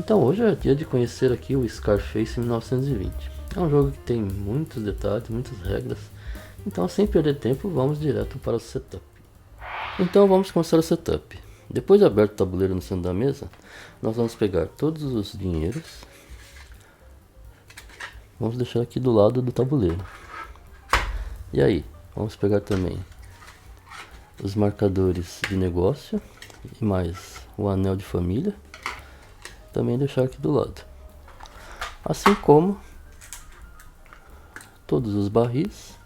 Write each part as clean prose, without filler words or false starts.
Então hoje é dia de conhecer aqui o Scarface 1920. É um jogo que tem muitos detalhes, muitas regras. Então sem perder tempo, vamos direto para o setup. Então vamos começar o setup. Depois de aberto o tabuleiro no centro da mesa, nós vamos pegar todos os dinheiros. Vamos deixar aqui do lado do tabuleiro. E aí, vamos pegar também os marcadores de negócio e mais o anel de família. Também deixar aqui do lado. Assim como todos os barris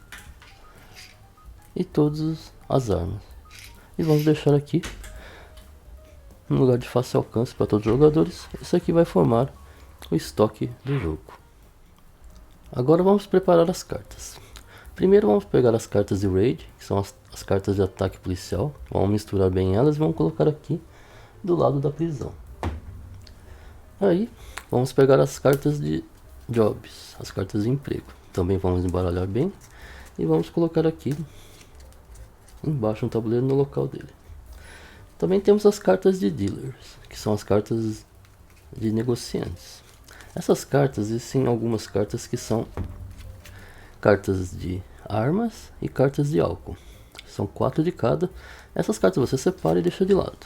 e todas as armas. E vamos deixar aqui no lugar de fácil alcance para todos os jogadores. Isso aqui vai formar o estoque do jogo. Agora vamos preparar as cartas. Primeiro vamos pegar as cartas de raid, que são as cartas de ataque policial. Vamos misturar bem elas e vamos colocar aqui do lado da prisão. Aí vamos pegar as cartas de jobs, as cartas de emprego. Também vamos embaralhar bem e vamos colocar aqui embaixo no tabuleiro no local dele. Também temos as cartas de dealers, que são as cartas de negociantes. Essas cartas, existem algumas cartas que são cartas de armas e cartas de álcool. São 4 de cada. Essas cartas você separa e deixa de lado.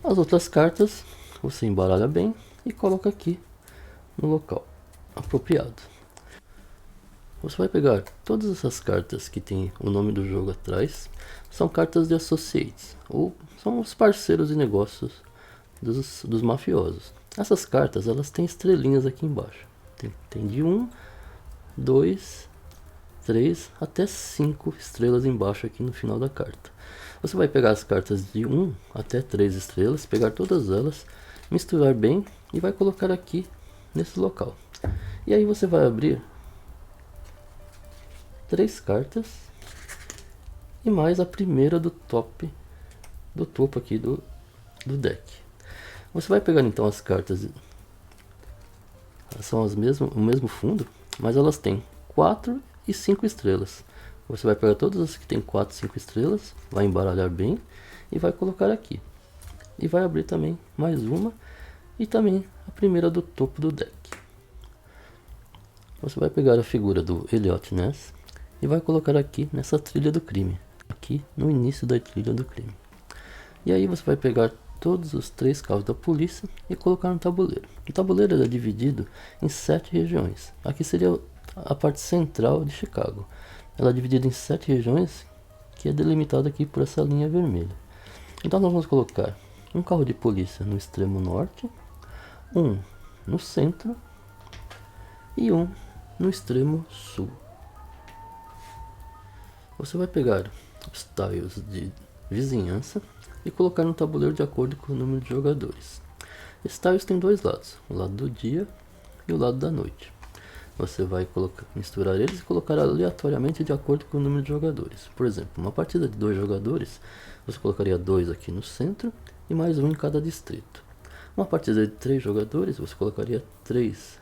As outras cartas você embaralha bem e coloca aqui no local apropriado. Você vai pegar todas essas cartas que tem o nome do jogo atrás. São cartas de associates, ou são os parceiros de negócios dos mafiosos. Essas cartas, elas têm estrelinhas aqui embaixo. Tem de 1, 2, 3 até 5 estrelas embaixo aqui no final da carta. Você vai pegar as cartas de 1 até 3 estrelas, pegar todas elas, misturar bem e vai colocar aqui nesse local. E aí você vai abrir 3 cartas e mais a primeira do topo aqui do deck. Você vai pegar então as cartas, são o mesmo fundo, mas elas têm 4 e 5 estrelas. Você vai pegar todas as que tem 4 e 5 estrelas, vai embaralhar bem e vai colocar aqui. E vai abrir também mais uma e também a primeira do topo do deck. Você vai pegar a figura do Elliot Ness e vai colocar aqui nessa trilha do crime, aqui no início da trilha do crime. E aí você vai pegar todos os 3 carros da polícia e colocar no tabuleiro. O tabuleiro é dividido em 7 regiões. Aqui seria a parte central de Chicago. Ela é dividida em 7 regiões, que é delimitada aqui por essa linha vermelha. Então nós vamos colocar um carro de polícia no extremo norte, um no centro e um no extremo sul. Você vai pegar os tiles de vizinhança e colocar no tabuleiro de acordo com o número de jogadores. Esses tiles têm 2 lados, o lado do dia e o lado da noite. Você vai misturar eles e colocar aleatoriamente de acordo com o número de jogadores. Por exemplo, uma partida de 2 jogadores, você colocaria 2 aqui no centro e mais 1 em cada distrito. Uma partida de 3 jogadores, você colocaria 3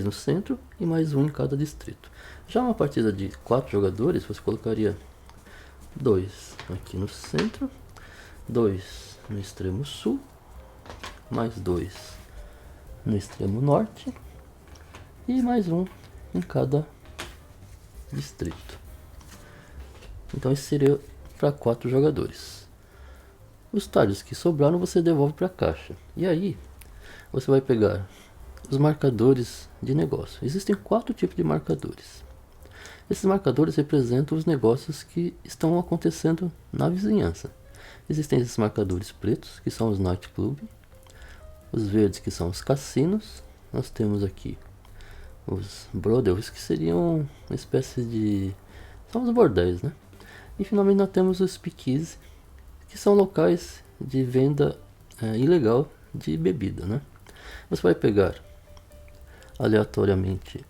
no centro e mais 1 em cada distrito. Já uma partida de 4 jogadores, você colocaria 2 aqui no centro, 2 no extremo sul, mais 2 no extremo norte e mais 1 em cada distrito. Então esse seria para 4 jogadores. Os talhos que sobraram você devolve para a caixa. E aí você vai pegar os marcadores de negócio. Existem 4 tipos de marcadores. Esses marcadores representam os negócios que estão acontecendo na vizinhança. Existem esses marcadores pretos, que são os nightclubs, os verdes, que são os cassinos. Nós temos aqui os brothels, que seriam uma espécie de... são os bordéis, né? E finalmente nós temos os speakeasy, que são locais de venda ilegal de bebida, né? Você vai pegar aleatoriamente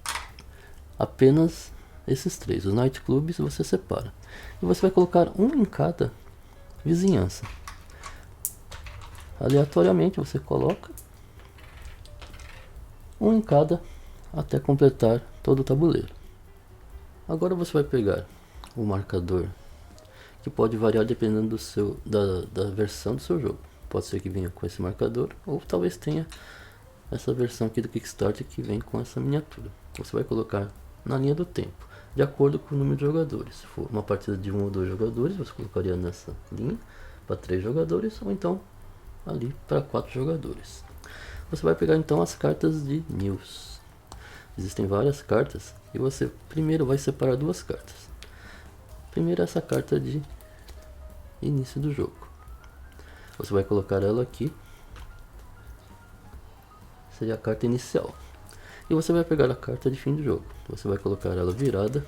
apenas esses 3, os nightclubs você separa. E você vai colocar um em cada vizinhança. Aleatoriamente você coloca um em cada até completar todo o tabuleiro. Agora você vai pegar o marcador, que pode variar dependendo da versão do seu jogo. Pode ser que venha com esse marcador, ou talvez tenha essa versão aqui do Kickstarter que vem com essa miniatura. Você vai colocar na linha do tempo, de acordo com o número de jogadores. Se for uma partida de 1 ou 2 jogadores, você colocaria nessa linha para 3 jogadores, ou então ali para 4 jogadores. Você vai pegar então as cartas de news. Existem várias cartas e você primeiro vai separar duas cartas. Primeiro essa carta de início do jogo. Você vai colocar ela aqui. Seria a carta inicial. E você vai pegar a carta de fim do jogo. Você vai colocar ela virada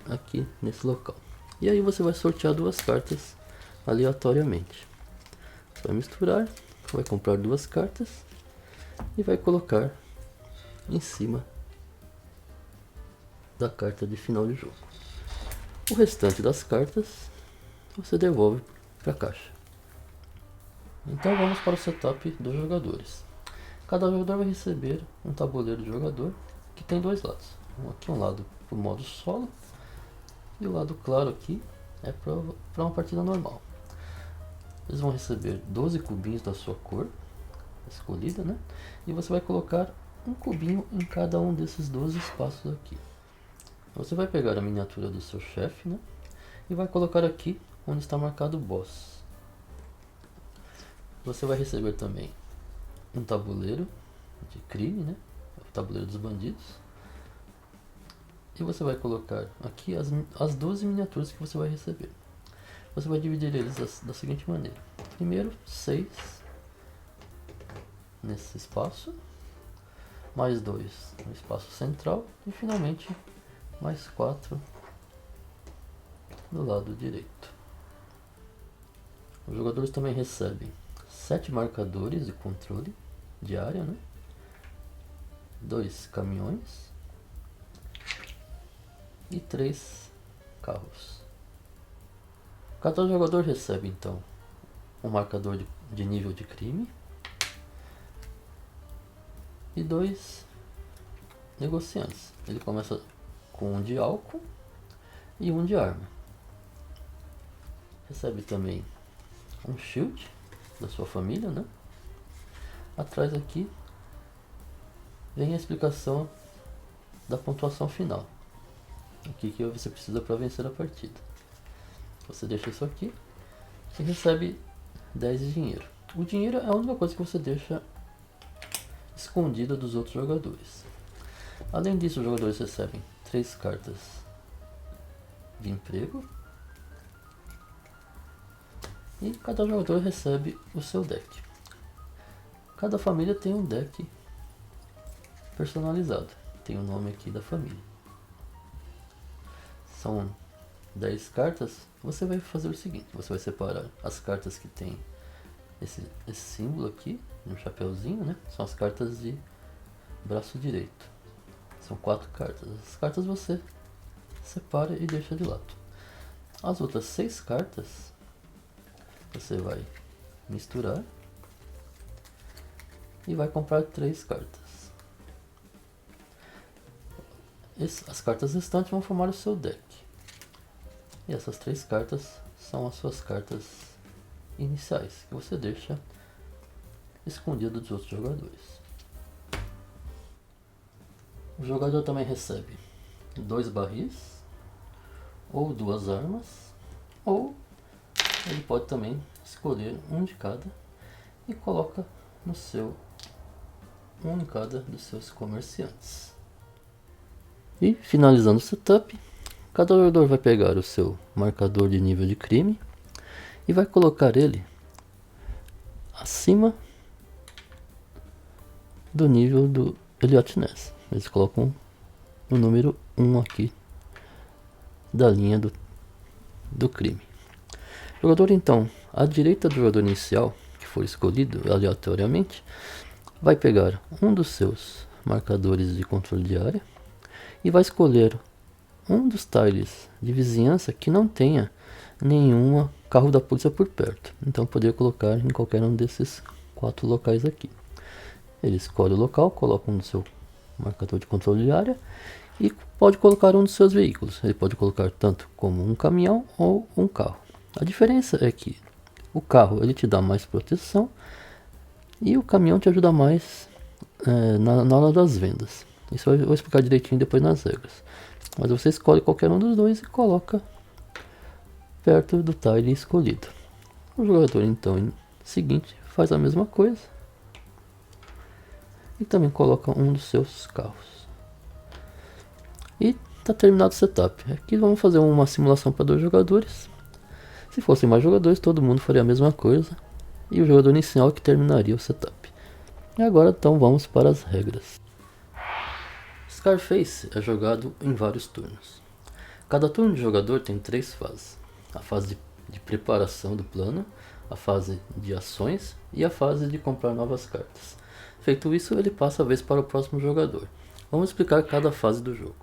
aqui nesse local. E aí você vai sortear duas cartas aleatoriamente. Você vai misturar, vai comprar duas cartas e vai colocar em cima da carta de final de jogo. O restante das cartas você devolve para a caixa. Então vamos para o setup dos jogadores. Cada jogador vai receber um tabuleiro de jogador que tem dois lados. Aqui um lado para o modo solo e o lado claro aqui é para uma partida normal. Eles vão receber 12 cubinhos da sua cor escolhida, né? E você vai colocar um cubinho em cada um desses 12 espaços aqui. Você vai pegar a miniatura do seu chefe, né? E vai colocar aqui onde está marcado boss. Você vai receber também um tabuleiro de crime, né? O tabuleiro dos bandidos. E você vai colocar aqui as 12 miniaturas que você vai receber. Você vai dividir eles da seguinte maneira. Primeiro 6 nesse espaço, mais 2 no espaço central e finalmente mais 4 do lado direito. Os jogadores também recebem 7 marcadores de controle de área, né? 2 caminhões e 3 carros. Cada jogador recebe então um marcador de nível de crime e 2 negociantes. Ele começa com um de álcool e um de arma. Recebe também um shield da sua família, né? Atrás aqui vem a explicação da pontuação final. O que você precisa para vencer a partida. Você deixa isso aqui e recebe 10 de dinheiro. O dinheiro é a única coisa que você deixa escondida dos outros jogadores. Além disso, os jogadores recebem 3 cartas de emprego. E cada jogador recebe o seu deck. Cada família tem um deck personalizado. Tem o nome aqui da família. São 10 cartas. Você vai fazer o seguinte. Você vai separar as cartas que tem esse símbolo aqui, no chapeuzinho, né? São as cartas de braço direito. São 4 cartas. As cartas você separa e deixa de lado. As outras 6 cartas você vai misturar e vai comprar 3 cartas. As cartas restantes vão formar o seu deck. E essas 3 cartas são as suas cartas iniciais, que você deixa escondido dos outros jogadores. O jogador também recebe 2 barris, ou 2 armas, ou ele pode também escolher um de cada e coloca no seu um em cada dos seus comerciantes. E finalizando o setup, cada jogador vai pegar o seu marcador de nível de crime e vai colocar ele acima do nível do Elliot Ness. Eles colocam o número 1 aqui da linha do crime. O jogador então, à direita do jogador inicial, que for escolhido aleatoriamente, vai pegar um dos seus marcadores de controle de área e vai escolher um dos tiles de vizinhança que não tenha nenhum carro da polícia por perto. Então poderia colocar em qualquer um desses 4 locais aqui. Ele escolhe o local, coloca um no seu marcador de controle de área e pode colocar um dos seus veículos. Ele pode colocar tanto como um caminhão ou um carro. A diferença é que O carro ele te dá mais proteção e o caminhão te ajuda mais na hora das vendas. Isso eu vou explicar direitinho depois nas regras. Mas você escolhe qualquer um dos dois e coloca perto do tile escolhido. O jogador então seguinte faz a mesma coisa e também coloca um dos seus carros. E está terminado o setup. Aqui vamos fazer uma simulação para 2 jogadores. Se fossem mais jogadores, todo mundo faria a mesma coisa e o jogador inicial que terminaria o setup. E agora então vamos para as regras. Scarface é jogado em vários turnos. Cada turno de jogador tem 3 fases. A fase de preparação do plano, a fase de ações e a fase de comprar novas cartas. Feito isso, ele passa a vez para o próximo jogador. Vamos explicar cada fase do jogo.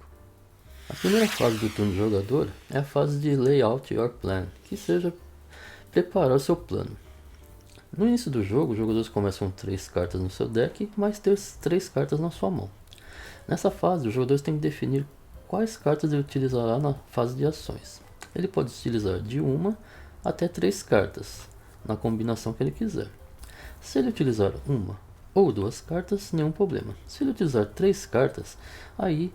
A primeira fase do turno de jogador é a fase de Layout Your Plan, que seja preparar o seu plano. No início do jogo, os jogadores começam com 3 cartas no seu deck, mais ter 3 cartas na sua mão. Nessa fase, os jogadores têm que definir quais cartas ele utilizará na fase de ações. Ele pode utilizar de 1 até 3 cartas, na combinação que ele quiser. Se ele utilizar 1 ou 2 cartas, nenhum problema. Se ele utilizar 3 cartas, aí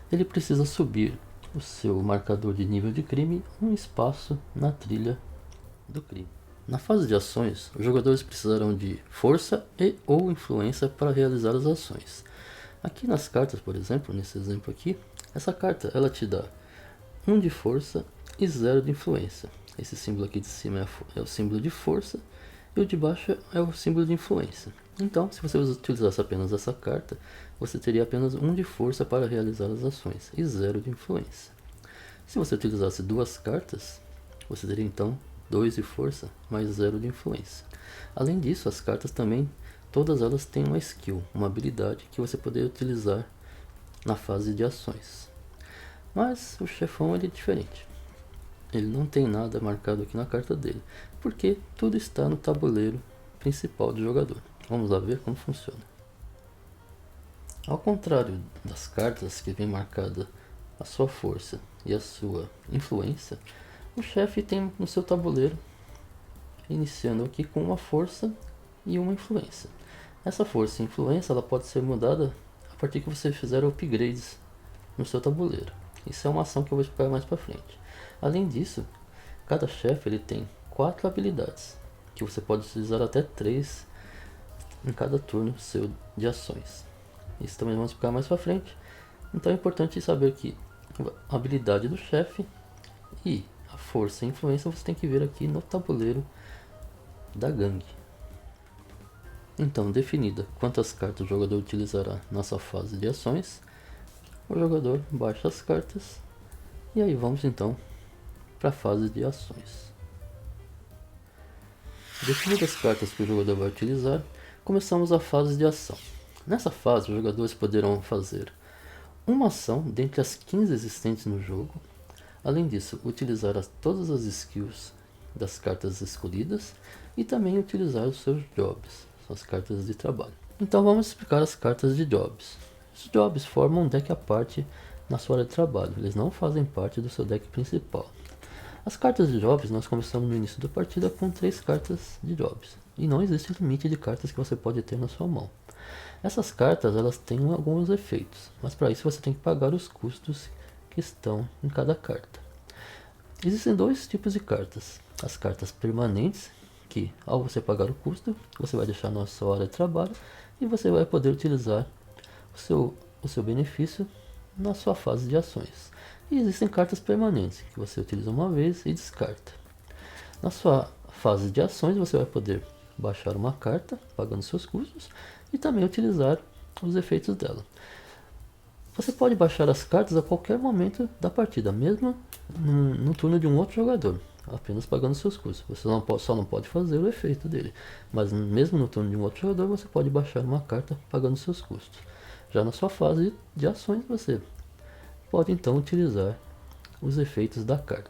ele precisa subir o seu marcador de nível de crime um espaço na trilha do crime. Na fase de ações, os jogadores precisarão de força e ou influência para realizar as ações. Aqui nas cartas, por exemplo, nesse exemplo aqui, essa carta ela te dá 1 de força e 0 de influência. Esse símbolo aqui de cima é o símbolo de força e o de baixo é o símbolo de influência. Então, se você utilizasse apenas essa carta, você teria apenas 1 de força para realizar as ações e 0 de influência. Se você utilizasse 2 cartas, você teria então 2 de força mais 0 de influência. Além disso, as cartas também, todas elas têm uma skill, uma habilidade que você poderia utilizar na fase de ações. Mas o chefão ele é diferente. Ele não tem nada marcado aqui na carta dele, porque tudo está no tabuleiro principal do jogador. Vamos lá ver como funciona. Ao contrário das cartas que vem marcada a sua força e a sua influência, o chefe tem no seu tabuleiro, iniciando aqui com uma força e uma influência. Essa força e influência ela pode ser mudada a partir que você fizer upgrades no seu tabuleiro. Isso é uma ação que eu vou explicar mais para frente. Além disso, cada chefe ele tem 4 habilidades, que você pode utilizar até 3 em cada turno seu de ações. Isso também vamos explicar mais para frente. Então é importante saber que a habilidade do chefe e a força e influência você tem que ver aqui no tabuleiro da gangue. Então, definida quantas cartas o jogador utilizará nessa fase de ações, o jogador baixa as cartas e aí vamos então para a fase de ações. Definidas as cartas que o jogador vai utilizar, começamos a fase de ação. Nessa fase, os jogadores poderão fazer uma ação dentre as 15 existentes no jogo. Além disso, utilizar todas as skills das cartas escolhidas e também utilizar os seus jobs, suas cartas de trabalho. Então vamos explicar as cartas de jobs. Os jobs formam um deck à parte na sua área de trabalho, eles não fazem parte do seu deck principal. As cartas de jobs, nós começamos no início da partida com 3 cartas de jobs. E não existe limite de cartas que você pode ter na sua mão. Essas cartas elas têm alguns efeitos, mas para isso você tem que pagar os custos que estão em cada carta. Existem 2 tipos de cartas. As cartas permanentes, que ao você pagar o custo, você vai deixar na sua área de trabalho e você vai poder utilizar o seu benefício na sua fase de ações. E existem cartas permanentes, que você utiliza uma vez e descarta. Na sua fase de ações você vai poder baixar uma carta, pagando seus custos, e também utilizar os efeitos dela. Você pode baixar as cartas a qualquer momento da partida, mesmo no turno de um outro jogador, apenas pagando seus custos. Você só não pode fazer o efeito dele, mas mesmo no turno de um outro jogador você pode baixar uma carta pagando seus custos. Já na sua fase de ações você pode então utilizar os efeitos da carta.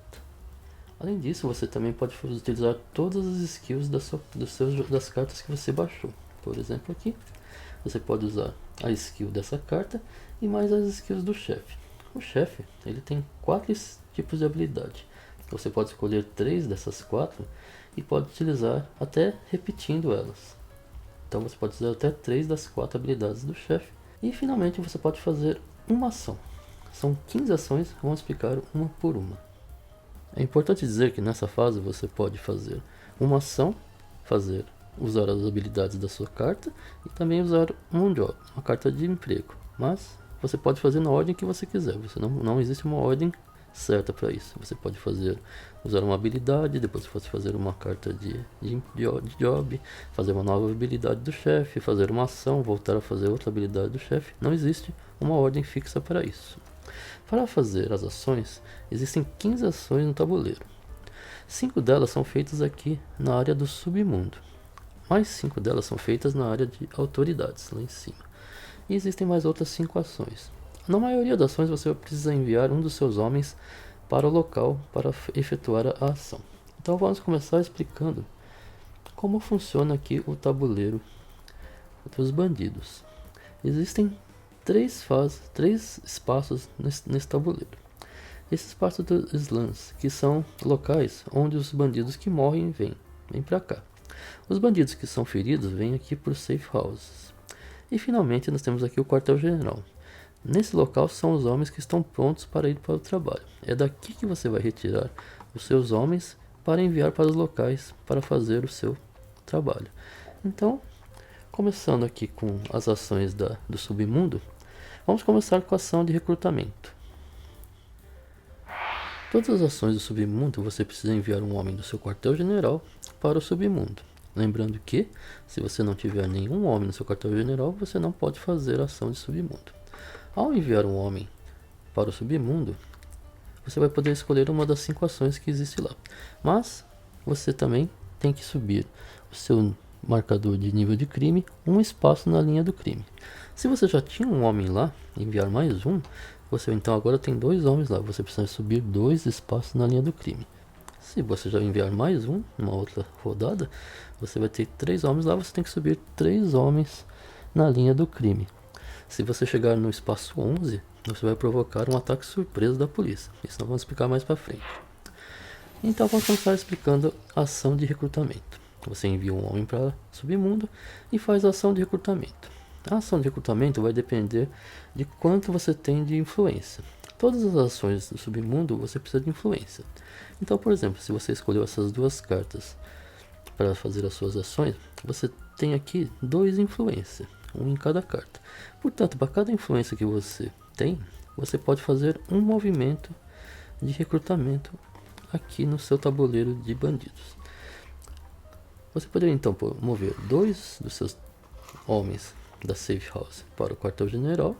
Além disso, você também pode utilizar todas as skills das cartas que você baixou. Por exemplo, aqui você pode usar a skill dessa carta e mais as skills do chefe. O chefe ele tem 4 tipos de habilidade. Você pode escolher 3 dessas 4 e pode utilizar até repetindo elas. Então você pode usar até 3 das 4 habilidades do chefe. E finalmente você pode fazer uma ação. São 15 ações, vamos explicar uma por uma. É importante dizer que nessa fase você pode fazer uma ação, usar as habilidades da sua carta e também usar um job, uma carta de emprego. Mas você pode fazer na ordem que você quiser, não existe uma ordem certa para isso. Você pode usar uma habilidade, depois você fazer uma carta de job, fazer uma nova habilidade do chefe, fazer uma ação, voltar a fazer outra habilidade do chefe. Não existe uma ordem fixa para isso. Para fazer as ações, existem 15 ações no tabuleiro. 5 delas são feitas aqui na área do submundo. Mais 5 delas são feitas na área de autoridades, lá em cima. E existem mais outras 5 ações. Na maioria das ações você precisa enviar um dos seus homens para o local para efetuar a ação. Então vamos começar explicando como funciona aqui o tabuleiro dos bandidos. Existem 3 espaços nesse tabuleiro. Esses espaços dos slams, que são locais onde os bandidos que morrem vêm para cá. Os bandidos que são feridos vêm aqui para os safe houses. E finalmente nós temos aqui o quartel-general. Nesse local são os homens que estão prontos para ir para o trabalho. É daqui que você vai retirar os seus homens para enviar para os locais para fazer o seu trabalho. Então, começando aqui com as ações do submundo, vamos começar com a ação de recrutamento. Todas as ações do submundo você precisa enviar um homem do seu quartel-general para o submundo. Lembrando que, se você não tiver nenhum homem no seu quartel-general, você não pode fazer a ação de submundo. Ao enviar um homem para o submundo, você vai poder escolher uma das 5 ações que existe lá. Mas você também tem que subir o seu marcador de nível de crime um espaço na linha do crime. Se você já tinha um homem lá, enviar mais um, você então agora tem 2 homens lá. Você precisa subir 2 espaços na linha do crime. Se você já enviar mais um, numa outra rodada, você vai ter 3 homens lá. Você tem que subir 3 homens na linha do crime. Se você chegar no espaço 11, você vai provocar um ataque surpresa da polícia. Isso nós vamos explicar mais para frente. Então vamos começar explicando a ação de recrutamento. Você envia um homem para o submundo e faz a ação de recrutamento. A ação de recrutamento vai depender de quanto você tem de influência. Todas as ações do submundo você precisa de influência. Então, por exemplo, se você escolheu essas 2 cartas para fazer as suas ações, você tem aqui 2 influência, um em cada carta. Portanto, para cada influência que você tem, você pode fazer um movimento de recrutamento aqui no seu tabuleiro de bandidos. Você poderia então mover 2 dos seus homens da safe house para o quartel-general,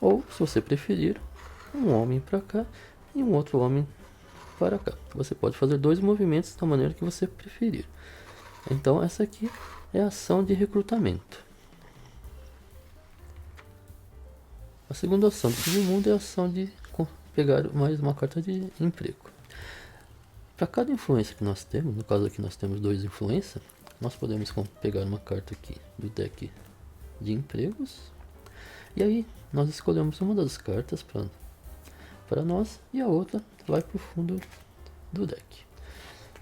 ou, se você preferir, um homem para cá e um outro homem para cá. Você pode fazer 2 movimentos da maneira que você preferir. Então essa aqui é a ação de recrutamento. A segunda ação do submundo é a ação de pegar mais uma carta de emprego. Para cada influência que nós temos, no caso aqui nós temos 2 influências, nós podemos pegar uma carta aqui do deck de empregos. E aí nós escolhemos uma das cartas para nós e a outra vai para o fundo do deck.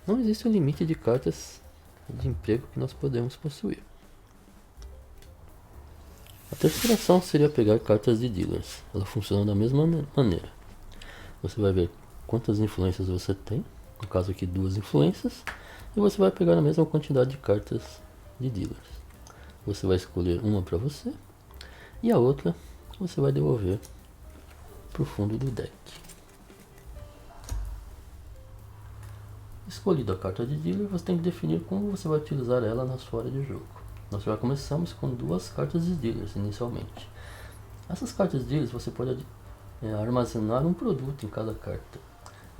Não existe um limite de cartas de emprego que nós podemos possuir. A terceira ação seria pegar cartas de dealers. Ela funciona da mesma maneira. Você vai ver quantas influências você tem, no caso aqui 2 influências, e você vai pegar a mesma quantidade de cartas de dealers. Você vai escolher uma para você e a outra você vai devolver para o fundo do deck. Escolhida a carta de dealer, você tem que definir como você vai utilizar ela na sua área de jogo. Nós já começamos com 2 cartas de dealers inicialmente. Essas cartas de dealers você pode armazenar um produto em cada carta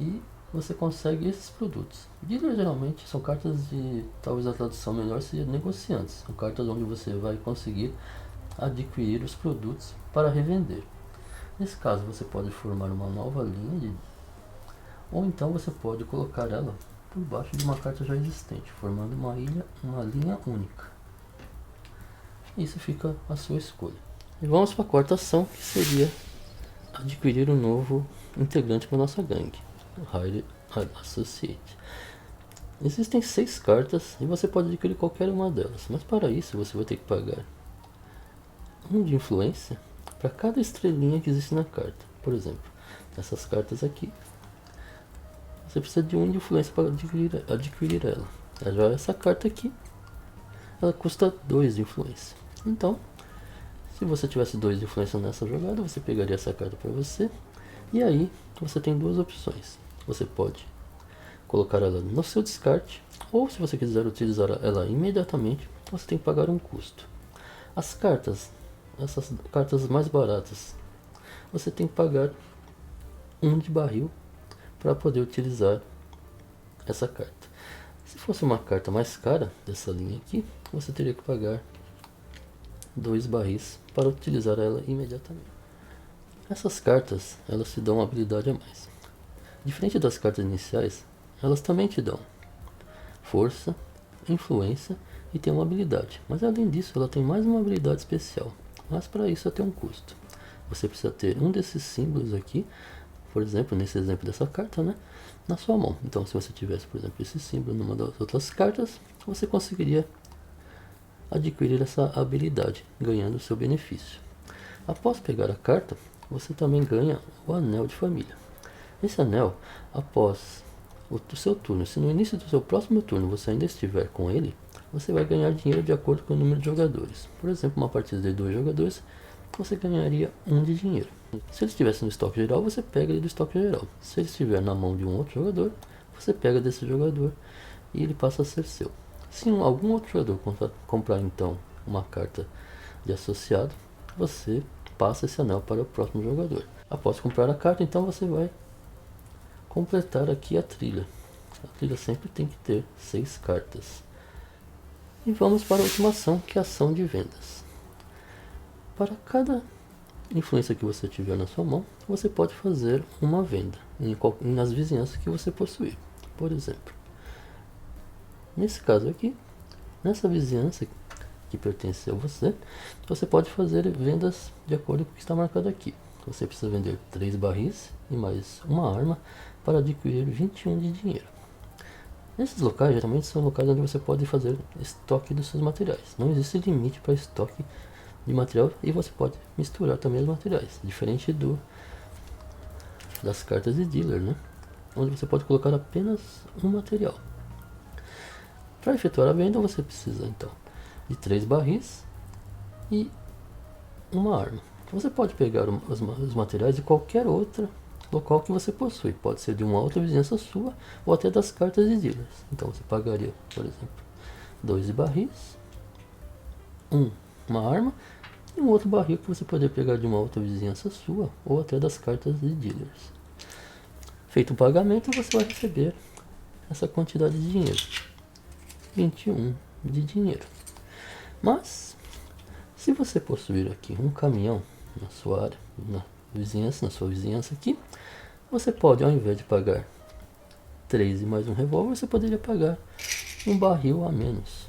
e você consegue esses produtos. Dealers geralmente são cartas de, talvez a tradução melhor seja negociantes, são cartas onde você vai conseguir adquirir os produtos para revender. Nesse caso você pode formar uma nova linha ou então você pode colocar ela por baixo de uma carta já existente, formando uma linha única. Isso fica a sua escolha. E vamos para a quarta ação, que seria adquirir um novo integrante para nossa gangue, o Hired Associate. Existem 6 cartas e você pode adquirir qualquer uma delas, mas para isso você vai ter que pagar 1 de influência para cada estrelinha que existe na carta. Por exemplo, essas cartas aqui, você precisa de 1 de influência para adquirir ela. Já essa carta aqui, ela custa 2 de influência. Então, se você tivesse 2 de influência nessa jogada, você pegaria essa carta para você. E aí, você tem duas opções. Você pode colocar ela no seu descarte, ou se você quiser utilizar ela imediatamente, você tem que pagar um custo. As cartas, essas cartas mais baratas, você tem que pagar 1 de barril para poder utilizar essa carta. Se fosse uma carta mais cara dessa linha aqui, você teria que pagar 2 barris para utilizar ela imediatamente. Essas cartas, elas te dão uma habilidade a mais. Diferente das cartas iniciais, elas também te dão força, influência e tem uma habilidade. Mas além disso, ela tem mais uma habilidade especial. Mas para isso ela tem um custo. Você precisa ter um desses símbolos aqui, por exemplo, nesse exemplo dessa carta, né, na sua mão. Então, se você tivesse, por exemplo, esse símbolo numa das outras cartas, você conseguiria adquirir essa habilidade, ganhando o seu benefício. Após pegar a carta, você também ganha o Anel de Família. Esse anel, após o seu turno, se no início do seu próximo turno você ainda estiver com ele, você vai ganhar dinheiro de acordo com o número de jogadores. Por exemplo, uma partida de 2 jogadores, você ganharia 1 de dinheiro. Se ele estivesse no estoque geral, você pega ele do estoque geral. Se ele estiver na mão de um outro jogador, você pega desse jogador e ele passa a ser seu. Se algum outro jogador comprar então uma carta de associado, você passa esse anel para o próximo jogador. Após comprar a carta, então você vai completar aqui a trilha. A trilha sempre tem que ter 6 cartas. E vamos para a última ação, que é a ação de vendas. Para cada influência que você tiver na sua mão, você pode fazer uma venda nas vizinhanças que você possuir. Por exemplo, nesse caso aqui, nessa vizinhança que pertence a você, você pode fazer vendas de acordo com o que está marcado aqui. Você precisa vender 3 barris e mais uma arma para adquirir 21 de dinheiro. Esses locais geralmente são locais onde você pode fazer estoque dos seus materiais. Não existe limite para estoque de material e você pode misturar também os materiais, diferente das cartas de dealer, né? Onde você pode colocar apenas um material. Para efetuar a venda, você precisa então de 3 barris e uma arma. Você pode pegar os materiais de qualquer outro local que você possui. Pode ser de uma outra vizinhança sua ou até das cartas de dealers. Então você pagaria, por exemplo, 2 de barris, uma arma e um outro barril que você poderia pegar de uma outra vizinhança sua ou até das cartas de dealers. Feito o pagamento, você vai receber essa quantidade de dinheiro, 21 de dinheiro. Mas se você possuir aqui um caminhão na sua área, na sua vizinhança aqui, você pode, ao invés de pagar 3 e mais um revólver, você poderia pagar um barril a menos,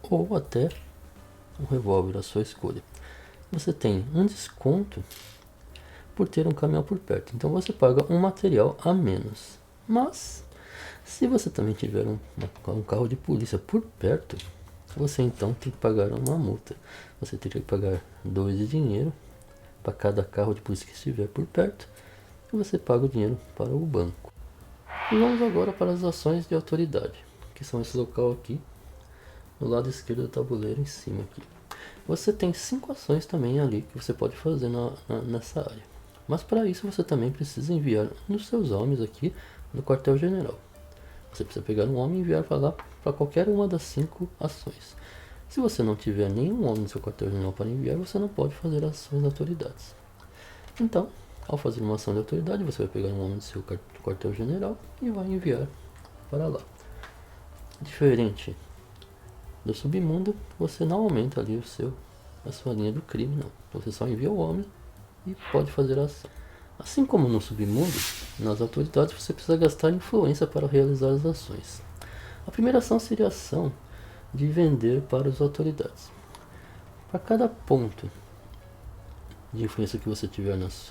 ou até um revólver, a sua escolha. Você tem um desconto por ter um caminhão por perto, então você paga um material a menos. Mas se você também tiver um carro de polícia por perto, você então tem que pagar uma multa. Você teria que pagar 2 de dinheiro para cada carro de polícia que estiver por perto, e você paga o dinheiro para o banco. E vamos agora para as ações de autoridade, que são esse local aqui, no lado esquerdo do tabuleiro, em cima aqui. Você tem 5 ações também ali que você pode fazer nessa área. Mas para isso você também precisa enviar um dos seus homens aqui no quartel-general. Você precisa pegar um homem e enviar para lá para qualquer uma das 5 ações. Se você não tiver nenhum homem no seu quartel-general para enviar, você não pode fazer ações de autoridades. Então, ao fazer uma ação de autoridade, você vai pegar um homem do seu quartel-general e vai enviar para lá. Diferente do submundo, você não aumenta ali a sua linha do crime, não. Você só envia o homem e pode fazer a ação. Assim como no submundo, nas autoridades você precisa gastar influência para realizar as ações. A primeira ação seria a ação de vender para as autoridades. Para cada ponto de influência que você tiver nas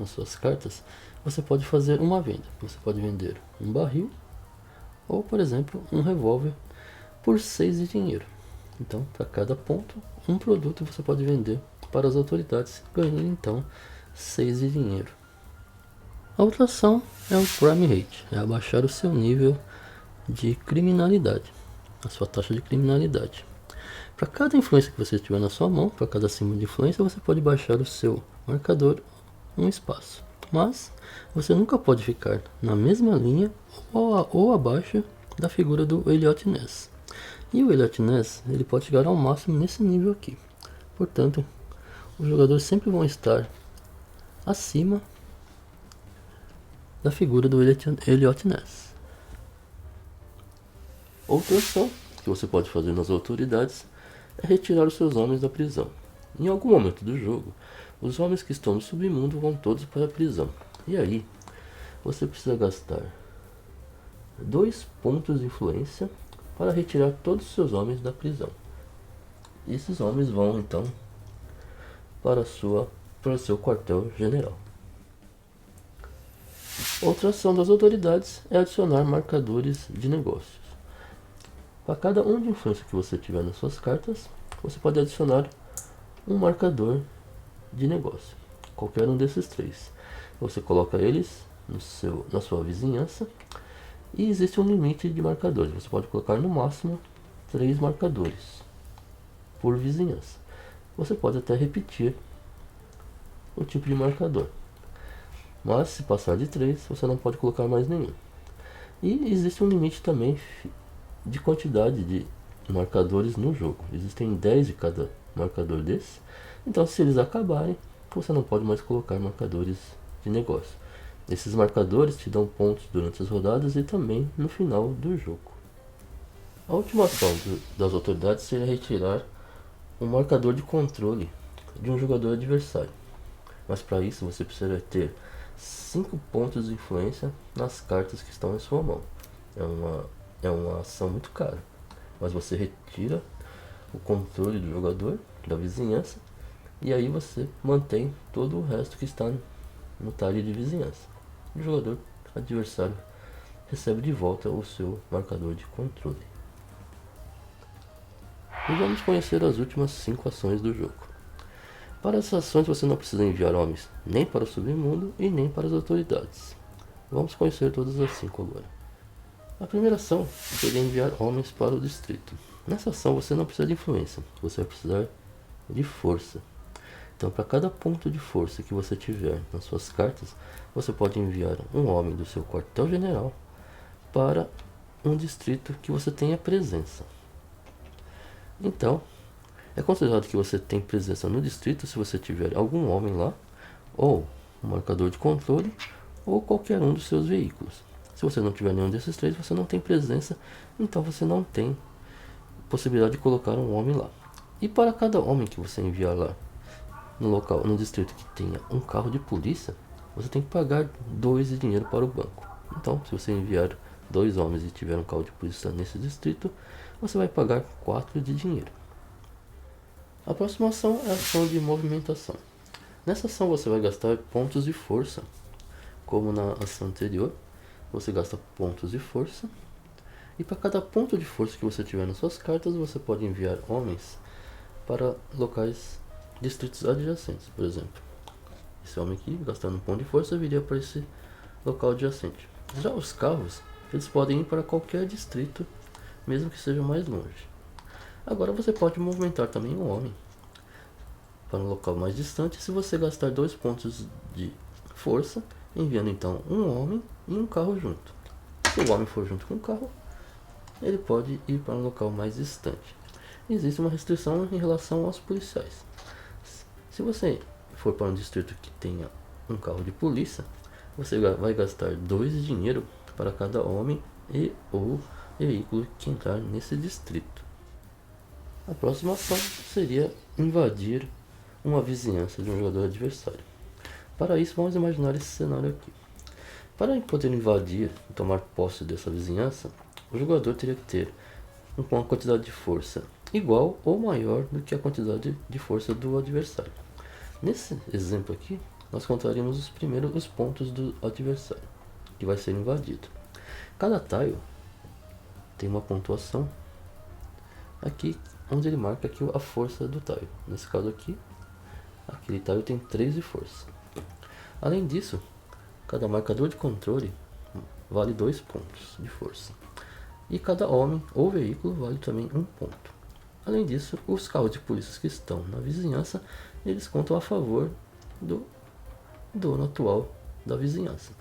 suas cartas, você pode fazer uma venda. Você pode vender um barril, ou, por exemplo, um revólver por 6 de dinheiro. Então, para cada ponto, um produto você pode vender para as autoridades, ganhando então 6 de dinheiro. A outra ação é o Crime Rate, é abaixar o seu nível de criminalidade, a sua taxa de criminalidade. Para cada influência que você tiver na sua mão, para cada símbolo de influência, você pode baixar o seu marcador um espaço. Mas você nunca pode ficar na mesma linha ou abaixo da figura do Elliot Ness. E o Elliot Ness, ele pode chegar ao máximo nesse nível aqui. Portanto, os jogadores sempre vão estar acima da figura do Elliot Ness. Outra ação que você pode fazer nas autoridades é retirar os seus homens da prisão. Em algum momento do jogo, os homens que estão no submundo vão todos para a prisão. E aí, você precisa gastar 2 pontos de influência para retirar todos os seus homens da prisão. E esses homens vão então para o seu quartel-general. Outra ação das autoridades é adicionar marcadores de negócios. Para cada um de influência que você tiver nas suas cartas, você pode adicionar um marcador de negócio. Qualquer um desses 3. Você coloca eles na sua vizinhança e existe um limite de marcadores. Você pode colocar no máximo 3 marcadores por vizinhança. Você pode até repetir o tipo de marcador. Mas se passar de 3, você não pode colocar mais nenhum. E existe um limite também de quantidade de marcadores no jogo. Existem 10 de cada marcador desse. Então, se eles acabarem, você não pode mais colocar marcadores de negócio. Esses marcadores te dão pontos durante as rodadas e também no final do jogo. A última ação das autoridades seria retirar um marcador de controle de um jogador adversário. Mas para isso você precisa ter 5 pontos de influência nas cartas que estão em sua mão. É uma ação muito cara, mas você retira o controle do jogador, da vizinhança, e aí você mantém todo o resto que está no talhe de vizinhança. O jogador adversário recebe de volta o seu marcador de controle. E vamos conhecer as últimas 5 ações do jogo. Para essas ações você não precisa enviar homens nem para o submundo e nem para as autoridades. Vamos conhecer todas as 5 agora. A primeira ação seria enviar homens para o distrito. Nessa ação você não precisa de influência, você vai precisar de força. Então, para cada ponto de força que você tiver nas suas cartas, você pode enviar um homem do seu quartel-general para um distrito que você tenha presença. Então, é considerado que você tem presença no distrito se você tiver algum homem lá, ou um marcador de controle, ou qualquer um dos seus veículos. Se você não tiver nenhum desses 3, você não tem presença, então você não tem possibilidade de colocar um homem lá. E para cada homem que você enviar lá, no distrito que tenha um carro de polícia, você tem que pagar 2 de dinheiro para o banco. Então, se você enviar 2 homens e tiver um carro de polícia nesse distrito, você vai pagar 4 de dinheiro. A próxima ação é a ação de movimentação. Nessa ação você vai gastar pontos de força, como na ação anterior. Você gasta pontos de força, e para cada ponto de força que você tiver nas suas cartas, você pode enviar homens para locais, distritos adjacentes. Por exemplo, esse homem aqui, gastando um ponto de força, viria para esse local adjacente. Já os carros, eles podem ir para qualquer distrito, mesmo que seja mais longe. Agora você pode movimentar também um homem para um local mais distante se você gastar 2 pontos de força, enviando então um homem e um carro junto. Se o homem for junto com o carro, ele pode ir para um local mais distante. Existe uma restrição em relação aos policiais. Se você for para um distrito que tenha um carro de polícia, você vai gastar 2 de dinheiro para cada homem e ou veículo que entrar nesse distrito. A próxima ação seria invadir uma vizinhança de um jogador adversário. Para isso, vamos imaginar esse cenário aqui. Para poder invadir e tomar posse dessa vizinhança, o jogador teria que ter uma quantidade de força igual ou maior do que a quantidade de força do adversário. Nesse exemplo aqui, nós contaríamos os pontos do adversário, que vai ser invadido. Cada tile tem uma pontuação aqui, onde ele marca aqui a força do tile. Nesse caso aqui, aquele tile tem 3 de força. Além disso, cada marcador de controle vale 2 pontos de força. E cada homem ou veículo vale também 1 ponto. Além disso, os carros de polícia que estão na vizinhança, eles contam a favor do dono atual da vizinhança.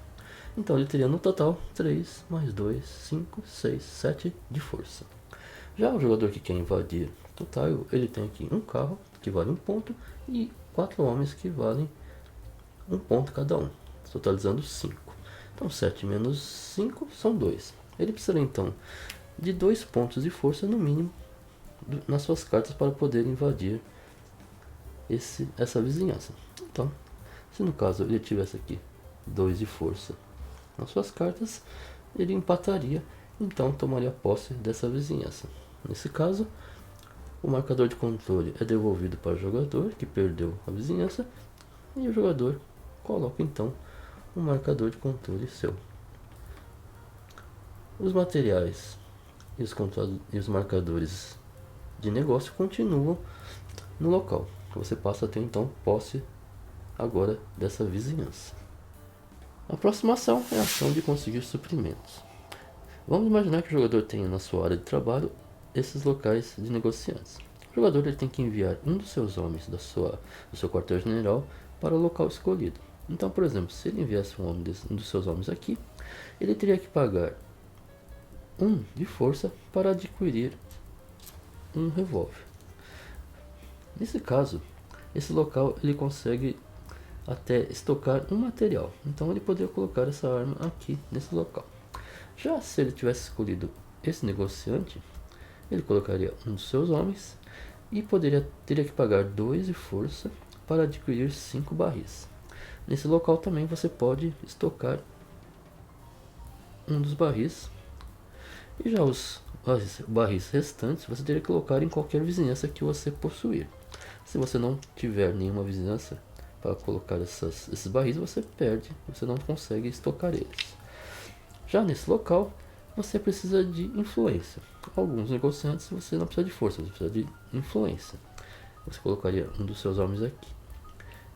Então ele teria no total 3 mais 2, 5, 6, 7 de força. Já o jogador que quer invadir o tile, ele tem aqui um carro que vale 1 ponto e 4 homens que valem 1 ponto cada um, totalizando 5. Então 7 menos 5 são 2. Ele precisa então de 2 pontos de força no mínimo nas suas cartas para poder invadir essa vizinhança. Então, se no caso ele tivesse aqui 2 de força nas suas cartas, ele empataria, então tomaria posse dessa vizinhança. Nesse caso, o marcador de controle é devolvido para o jogador que perdeu a vizinhança e o jogador coloca então um marcador de controle seu. Os materiais e os marcadores de negócio continuam no local. Você passa a ter então posse agora dessa vizinhança. A próxima ação é a ação de conseguir suprimentos. Vamos imaginar que o jogador tenha na sua área de trabalho esses locais de negociantes. O jogador ele tem que enviar um dos seus homens do seu quartel-general para o local escolhido. Então, por exemplo, se ele enviasse um dos seus homens aqui, ele teria que pagar 1 de força para adquirir um revólver. Nesse caso, esse local ele consegue até estocar um material, então ele poderia colocar essa arma aqui nesse local. Já se ele tivesse escolhido esse negociante, ele colocaria um dos seus homens e teria que pagar 2 de força para adquirir 5 barris. Nesse local também você pode estocar um dos barris, e já os barris restantes você teria que colocar em qualquer vizinhança que você possuir. Se você não tiver nenhuma vizinhança para colocar esses barris, você perde, você não consegue estocar eles. Já nesse local, você precisa de influência. Alguns negociantes você não precisa de força, você precisa de influência. Você colocaria um dos seus homens aqui.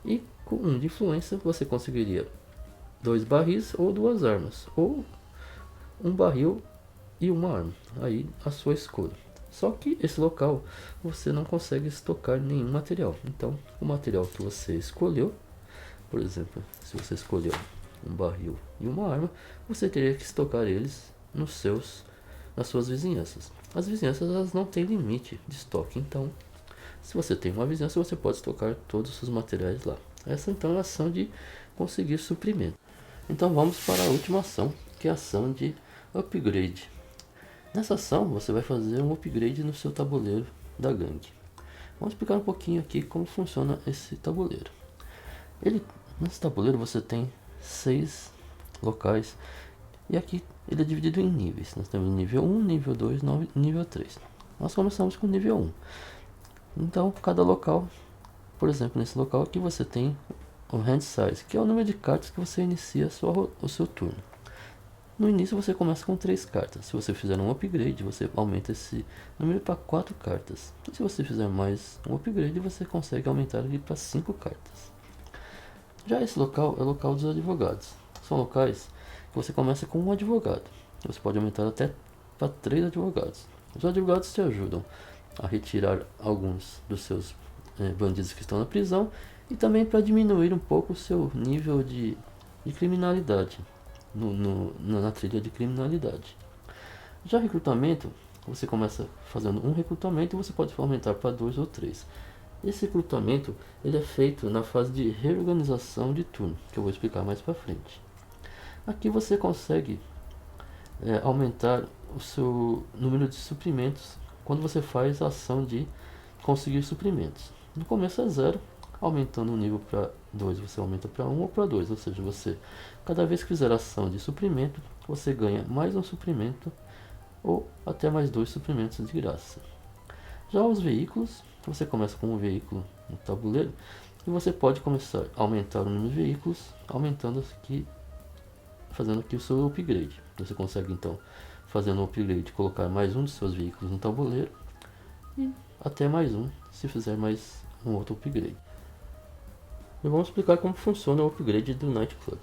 E com 1 de influência você conseguiria 2 barris ou 2 armas, ou um barril e uma arma, aí a sua escolha. Só que esse local você não consegue estocar nenhum material. Então o material que você escolheu, por exemplo, se você escolheu um barril e uma arma, você teria que estocar eles nas suas vizinhanças. As vizinhanças elas não têm limite de estoque, então se você tem uma vizinhança você pode estocar todos os seus materiais lá. Essa então é a ação de conseguir suprimento. Então vamos para a última ação, que é a ação de upgrade. Nessa ação você vai fazer um upgrade no seu tabuleiro da gangue. Vamos explicar um pouquinho aqui como funciona esse tabuleiro. Nesse tabuleiro você tem 6 locais e aqui ele é dividido em níveis. Nós temos nível 1, nível 2, nível 3. Nós começamos com nível 1. Então cada local, por exemplo, nesse local aqui você tem o hand size, que é o número de cartas que você inicia o seu turno. No início você começa com 3 cartas. Se você fizer um upgrade, você aumenta esse número para 4 cartas. E se você fizer mais um upgrade, você consegue aumentar ele para 5 cartas. Já esse local é o local dos advogados. São locais que você começa com um advogado. Você pode aumentar até para 3 advogados. Os advogados te ajudam a retirar alguns dos seus bandidos que estão na prisão e também para diminuir um pouco o seu nível de criminalidade. Na trilha de criminalidade. Já recrutamento, você começa fazendo um recrutamento e você pode aumentar para 2 ou 3. Esse recrutamento ele é feito na fase de reorganização de turno, que eu vou explicar mais para frente. Aqui você consegue aumentar o seu número de suprimentos quando você faz a ação de conseguir suprimentos. No começo é 0, aumentando o nível para 2 você aumenta para 1 ou para 2, ou seja, você cada vez que fizer ação de suprimento, você ganha mais um suprimento ou até mais 2 suprimentos de graça. Já os veículos, você começa com um veículo no tabuleiro e você pode começar a aumentar o número de veículos, aumentando aqui, fazendo aqui o seu upgrade. Você consegue então fazendo um upgrade, colocar mais um de seus veículos no tabuleiro e até mais um, se fizer mais um outro upgrade. E vamos explicar como funciona o upgrade do Night Club.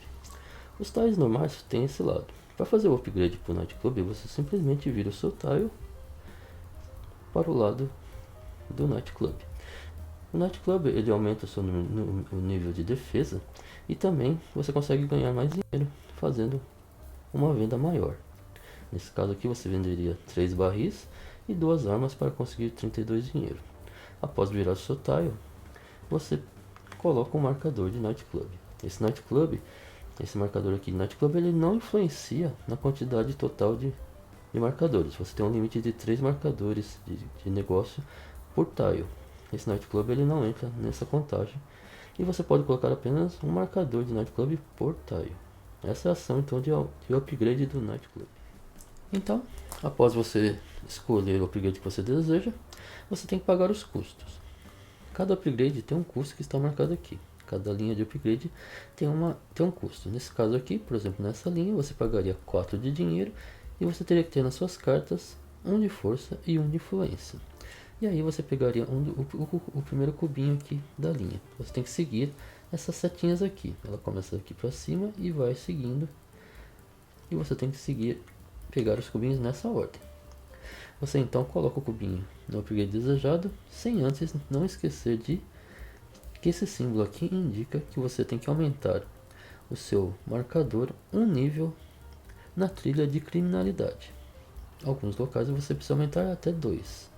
Os tiles normais têm esse lado. Para fazer o upgrade para o Night Club, você simplesmente vira o seu tile para o lado do Night Club. O Night Club ele aumenta o seu o nível de defesa e também você consegue ganhar mais dinheiro fazendo uma venda maior. Nesse caso aqui você venderia 3 barris e 2 armas para conseguir 32 dinheiro. Após virar o seu tile, você coloca um marcador de Night Club. Esse marcador aqui de Night Club ele não influencia na quantidade total de marcadores. Você tem um limite de 3 marcadores de negócio por tile. Esse Night Club ele não entra nessa contagem e você pode colocar apenas um marcador de Night Club por tile. Essa é a ação então de upgrade do Night Club. Então, após você escolher o upgrade que você deseja, você tem que pagar os custos. Cada upgrade tem um custo que está marcado aqui. Cada linha de upgrade tem um custo. Nesse caso aqui, por exemplo, nessa linha, você pagaria 4 de dinheiro e você teria que ter nas suas cartas 1 de força e 1 de influência. E aí você pegaria o primeiro cubinho aqui da linha. Você tem que seguir essas setinhas aqui. Ela começa aqui para cima e vai seguindo. E você tem que pegar os cubinhos nessa ordem. Você então coloca o cubinho no upgrade desejado, sem antes não esquecer de que esse símbolo aqui indica que você tem que aumentar o seu marcador um nível na trilha de criminalidade. Em alguns locais você precisa aumentar até 2.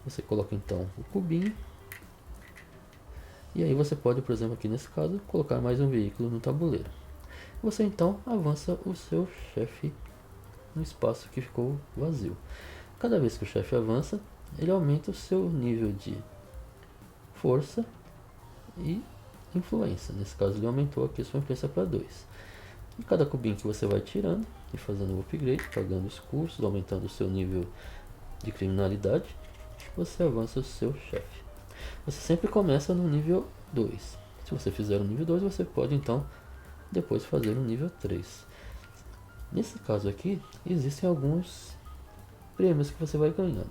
Você coloca então o cubinho. E aí você pode, por exemplo, aqui nesse caso, colocar mais um veículo no tabuleiro. Você então avança o seu chefe no espaço que ficou vazio. Cada vez que o chefe avança, ele aumenta o seu nível de força e influência. Nesse caso ele aumentou aqui a sua influência para 2. E cada cubinho que você vai tirando e fazendo o upgrade, pagando os custos, aumentando o seu nível de criminalidade, você avança o seu chefe. Você sempre começa no nível 2. Se você fizer o nível 2, você pode então depois fazer o nível 3. Nesse caso aqui, existem alguns prêmios que você vai ganhando.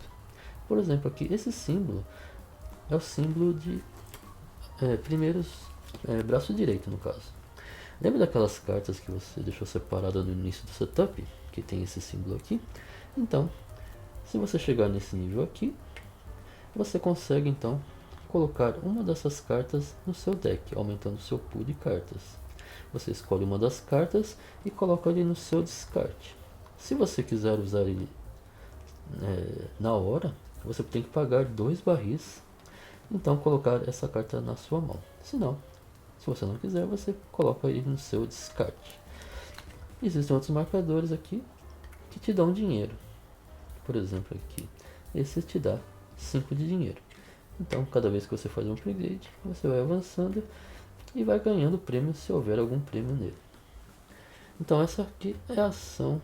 Por exemplo, aqui esse símbolo é o símbolo de braço direito no caso. Lembra daquelas cartas que você deixou separada no início do setup, que tem esse símbolo aqui? Então, se você chegar nesse nível aqui, você consegue então colocar uma dessas cartas no seu deck, aumentando o seu pool de cartas. Você escolhe uma das cartas e coloca ele no seu descarte. Se você quiser usar ele na hora, você tem que pagar 2 barris, então colocar essa carta na sua mão. Se você não quiser, você coloca ele no seu descarte. Existem outros marcadores aqui que te dão dinheiro. Por exemplo, aqui, esse te dá 5 de dinheiro. Então, cada vez que você faz um upgrade, você vai avançando e vai ganhando prêmio se houver algum prêmio nele. Então, essa aqui é a ação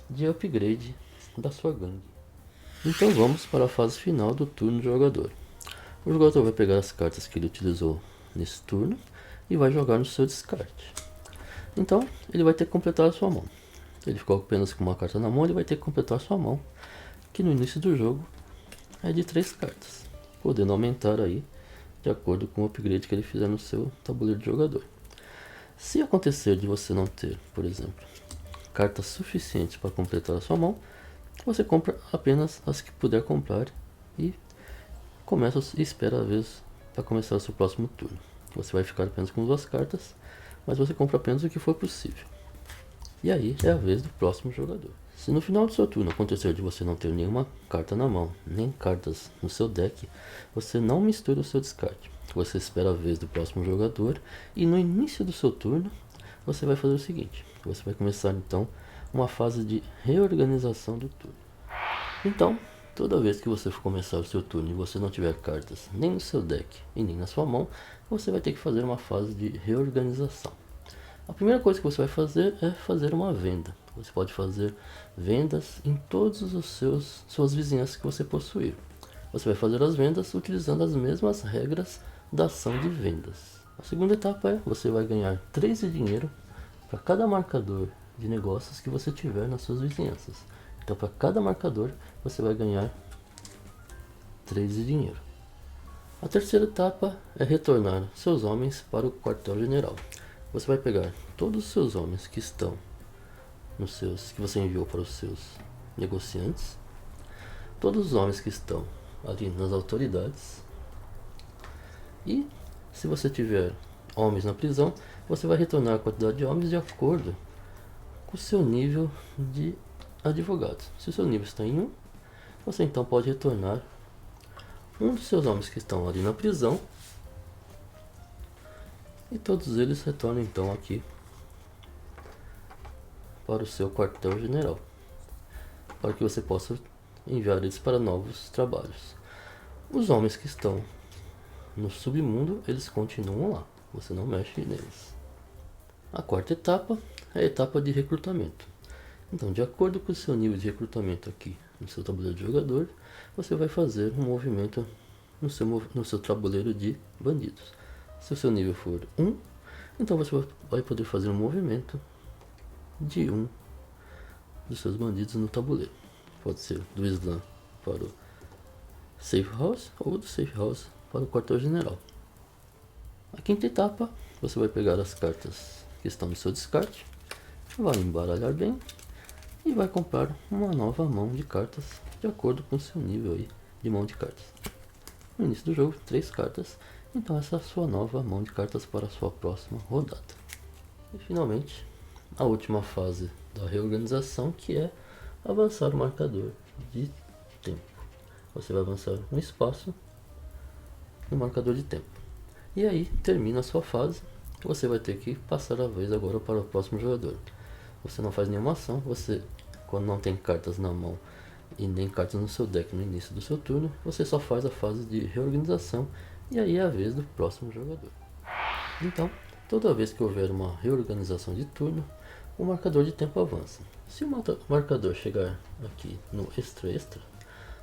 de upgrade da sua gangue. Então, vamos para a fase final do turno do jogador. O jogador vai pegar as cartas que ele utilizou nesse turno e vai jogar no seu descarte. Então, ele vai ter que completar a sua mão. Ele ficou apenas com uma carta na mão, ele vai ter que completar a sua mão, que no início do jogo é de 3 cartas, podendo aumentar aí de acordo com o upgrade que ele fizer no seu tabuleiro de jogador. Se acontecer de você não ter, por exemplo, cartas suficientes para completar a sua mão, você compra apenas as que puder comprar e espera a vez para começar o seu próximo turno. Você vai ficar apenas com 2 cartas, mas você compra apenas o que for possível. E aí é a vez do próximo jogador. Se no final do seu turno acontecer de você não ter nenhuma carta na mão, nem cartas no seu deck, você não mistura o seu descarte. Você espera a vez do próximo jogador e no início do seu turno você vai fazer o seguinte: você vai começar então uma fase de reorganização do turno. Então, toda vez que você for começar o seu turno e você não tiver cartas nem no seu deck e nem na sua mão, você vai ter que fazer uma fase de reorganização. A primeira coisa que você vai fazer é fazer uma venda. Você pode fazer vendas em todas as suas vizinhanças que você possuir. Você vai fazer as vendas utilizando as mesmas regras da ação de vendas. A segunda etapa é: você vai ganhar 3 de dinheiro para cada marcador de negócios que você tiver nas suas vizinhanças. Então, para cada marcador, você vai ganhar 3 de dinheiro. A terceira etapa é retornar seus homens para o quartel-general. Você vai pegar todos os seus homens que estão que você enviou para os seus negociantes, todos os homens que estão ali nas autoridades, e se você tiver homens na prisão, você vai retornar a quantidade de homens de acordo com o seu nível de advogado. Se o seu nível está em 1, você então pode retornar um dos seus homens que estão ali na prisão, e todos eles retornam então aqui para o seu quartel-general, para que você possa enviar eles para novos trabalhos. Os homens que estão no submundo, eles continuam lá, você não mexe neles. A quarta etapa é a etapa de recrutamento. Então, de acordo com o seu nível de recrutamento aqui no seu tabuleiro de jogador, você vai fazer um movimento no seu tabuleiro de bandidos. Se o seu nível for 1, então você vai poder fazer um movimento de 1 dos seus bandidos no tabuleiro. Pode ser do Slam para o Safe House ou do Safe House para o quartel-general. A quinta etapa, você vai pegar as cartas que estão no seu descarte, vai embaralhar bem e vai comprar uma nova mão de cartas de acordo com o seu nível aí de mão de cartas. No início do jogo, 3 cartas, então essa é a sua nova mão de cartas para a sua próxima rodada. E finalmente, a última fase da reorganização, que é avançar o marcador de tempo. Você vai avançar um espaço no marcador de tempo. E aí termina a sua fase. Você vai ter que passar a vez agora para o próximo jogador. Você não faz nenhuma ação. Você, quando não tem cartas na mão e nem cartas no seu deck no início do seu turno, você só faz a fase de reorganização. E aí é a vez do próximo jogador. Então, toda vez que houver uma reorganização de turno, o marcador de tempo avança. Se o marcador chegar aqui no extra extra,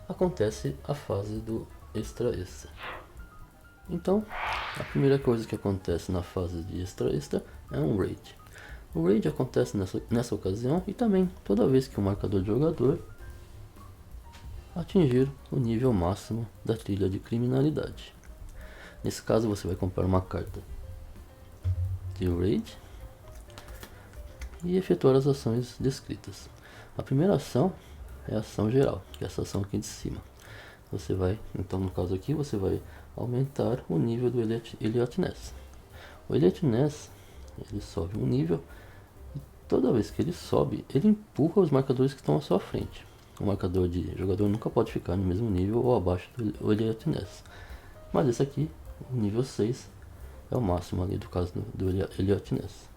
acontece a fase do extra extra. Então, a primeira coisa que acontece na fase de extra extra é um raid. O raid acontece nessa ocasião e também toda vez que o marcador de jogador atingir o nível máximo da trilha de criminalidade. Nesse caso, você vai comprar uma carta de raid e efetuar as ações descritas. A primeira ação é a ação geral, que é essa ação aqui de cima. Você vai, então no caso aqui, você vai aumentar o nível do Elliot Ness. O Elliot Ness, ele sobe um nível e toda vez que ele sobe, ele empurra os marcadores que estão à sua frente. O marcador de jogador nunca pode ficar no mesmo nível ou abaixo do Elliot Ness. Mas esse aqui, o nível 6, é o máximo ali do caso do Elliot Ness.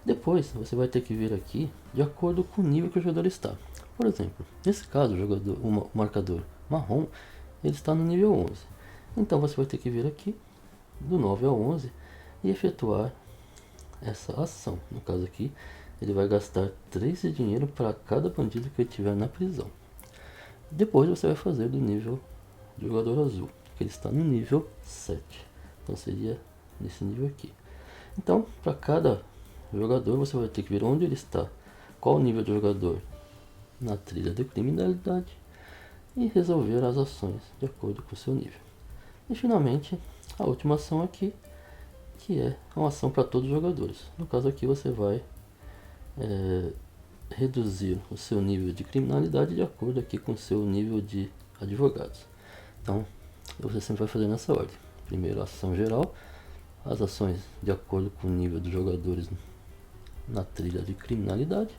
Depois, você vai ter que vir aqui de acordo com o nível que o jogador está. Por exemplo, nesse caso, o marcador marrom, ele está no nível 11. Então você vai ter que vir aqui, do 9 ao 11, e efetuar essa ação. No caso aqui, ele vai gastar 3 de dinheiro para cada bandido que ele tiver na prisão. Depois você vai fazer do nível do jogador azul, que ele está no nível 7. Então seria nesse nível aqui. Então, para cada jogador, você vai ter que ver onde ele está, qual o nível do jogador na trilha de criminalidade e resolver as ações de acordo com o seu nível. E finalmente, a última ação aqui, que é uma ação para todos os jogadores. No caso aqui, você vai reduzir o seu nível de criminalidade de acordo aqui com o seu nível de advogados. Então, você sempre vai fazer nessa ordem. Primeiro, a ação geral, as ações de acordo com o nível dos jogadores na trilha de criminalidade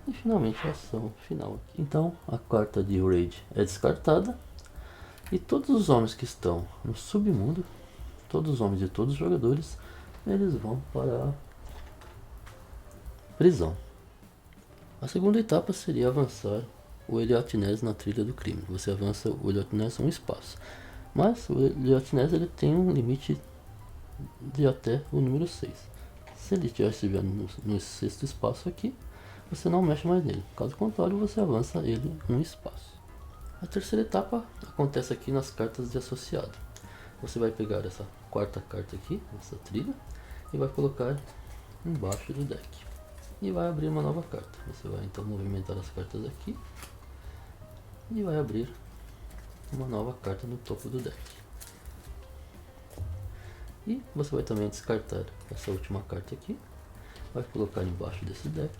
e finalmente a ação final aqui. Então a carta de raid é descartada e todos os homens que estão no submundo, todos os homens de todos os jogadores, eles vão para a prisão. A segunda etapa seria avançar o Elliot Ness na trilha do crime. Você avança o Elliot Ness um espaço, mas o Elliot Ness ele tem um limite de até o número 6. Se ele estiver no sexto espaço aqui, você não mexe mais nele. Caso contrário, você avança ele um espaço. A terceira etapa acontece aqui nas cartas de associado. Você vai pegar essa quarta carta aqui, essa trilha, e vai colocar embaixo do deck. e vai abrir uma nova carta. Você vai então movimentar as cartas aqui e vai abrir uma nova carta no topo do deck. E você vai também descartar essa última carta aqui, vai colocar embaixo desse deck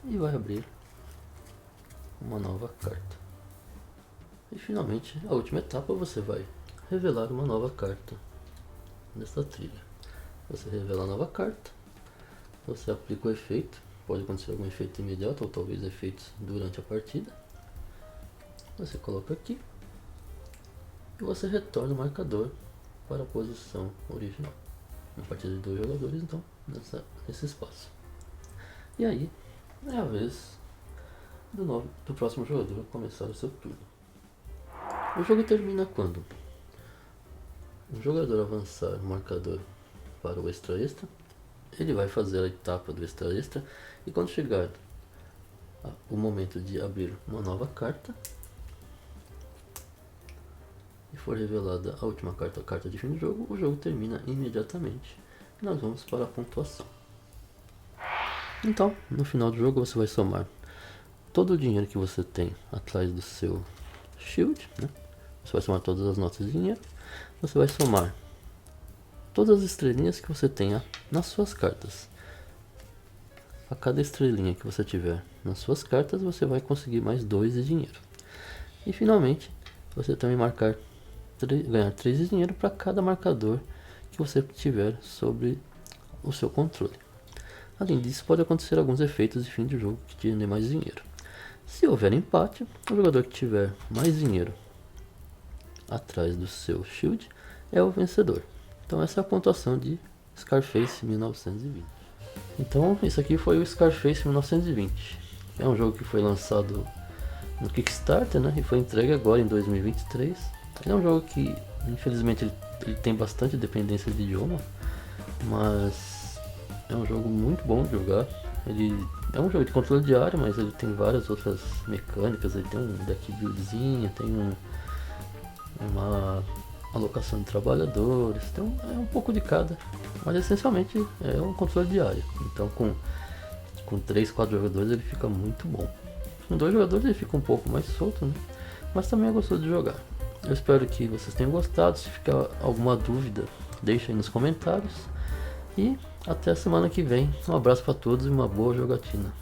e vai abrir uma nova carta. E finalmente, a última etapa, você vai revelar uma nova carta nessa trilha. Você revela a nova carta, você aplica o efeito, pode acontecer algum efeito imediato ou talvez efeitos durante a partida. Você coloca aqui e você retorna o marcador para a posição original. Uma partida de 2 jogadores, então, nesse espaço. E aí, é a vez do próximo jogador começar o seu turno. O jogo termina quando o jogador avançar o marcador para o extra extra, ele vai fazer a etapa do extra extra e quando chegar o momento de abrir uma nova carta e for revelada a última carta, a carta de fim do jogo, o jogo termina imediatamente e nós vamos para a pontuação. Então, no final do jogo você vai somar todo o dinheiro que você tem atrás do seu shield, né? Você vai somar todas as notas de dinheiro, você vai somar todas as estrelinhas que você tenha nas suas cartas. A cada estrelinha que você tiver nas suas cartas, você vai conseguir mais 2 de dinheiro. E finalmente, você também ganhar 3 de dinheiro para cada marcador que você tiver sobre o seu controle. Além disso, pode acontecer alguns efeitos de fim de jogo que te dêem mais dinheiro. Se houver empate, o jogador que tiver mais dinheiro atrás do seu shield é o vencedor. Então essa é a pontuação de Scarface 1920. Então isso aqui foi o Scarface 1920. É um jogo que foi lançado no Kickstarter, né, e foi entregue agora em 2023. Ele é um jogo que infelizmente ele tem bastante dependência de idioma, mas é um jogo muito bom de jogar. Ele é um jogo de controle de área, mas ele tem várias outras mecânicas. Ele tem um deck buildzinho, tem uma alocação de trabalhadores, então é um pouco de cada, mas essencialmente é um controle de área. Então com 3, 4 jogadores ele fica muito bom. Com 2 jogadores ele fica um pouco mais solto, né? Mas também é gostoso de jogar. Eu espero que vocês tenham gostado. Se ficar alguma dúvida, deixa aí nos comentários. E até a semana que vem. Um abraço para todos e uma boa jogatina.